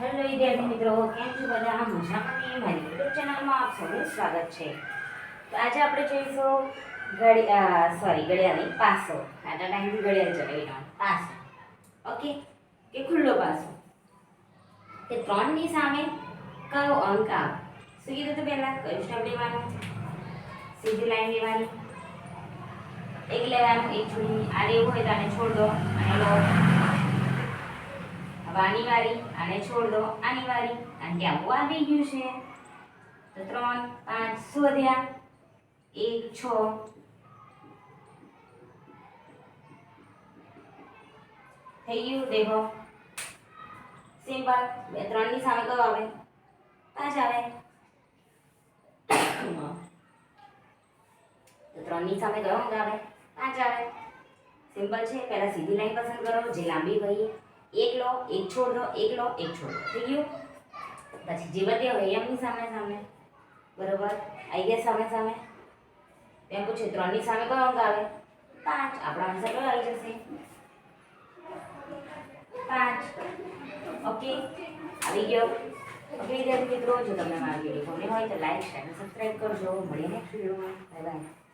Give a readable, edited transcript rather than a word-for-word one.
Hello વિદ્યાર્થી મિત્રો, કેમ છો બધા? મજામાં ને? મારી યુટ્યુબ ચેનલમાં આપ સૌનું સ્વાગત છે. તો આજે આપણે જોઈશું ઘડિયાળની પાસો. આટલા ટાઈમથી ઘડિયાળ ચલાવી પાસો. ઓકે, કે ખુલ્લો પાસો. કે 3 ની સામે કયો અંક આવે? શું કીધું તો પહેલા? કયું સ્ટેપ લેવાનું? સીધી લાઈન લેવાની. એક લેવાનું, એક છોડી. આ લેવું હોય તો આને છોડ દો અને લો. આની વારી, આને છોડ દો, આની વારી. કારણ કે આવું આવી ગયું છે. તો 3 5 શોધ્યા, 1 6. થઈ ગયું. દેખો સિમ્પલ. 3 ની સામે કયો આવે? 5 આવે. તો 3 ની સામે કયો અંક આવે? 5 આવે. સિમ્પલ છે. પહેલા સીધી લાઈન પસંદ કરો, જે લાંબી હોય. એક લો, એક છોડ દો, એક લો, એક છોડ દો. થઈ ગયું. પછી જે વધ્યા હોય એમની સામે સામે. બરોબર, આવી ગયા સામે સામે. એમ પૂછે 3 ની સામે કયો અંક આવે? 5. આપણો આન્સર કયો આવી જશે? 5. ઓકે, આવી ગયો. ઓકે વિદ્યાર્થી મિત્રો, જો તમને મારો વિડીયો ગમ્યો હોય તો લાઈક, શેર અને સબસ્ક્રાઇબ કરજો. મળીએ નેક્સ્ટ વિડીયોમાં. Bye bye.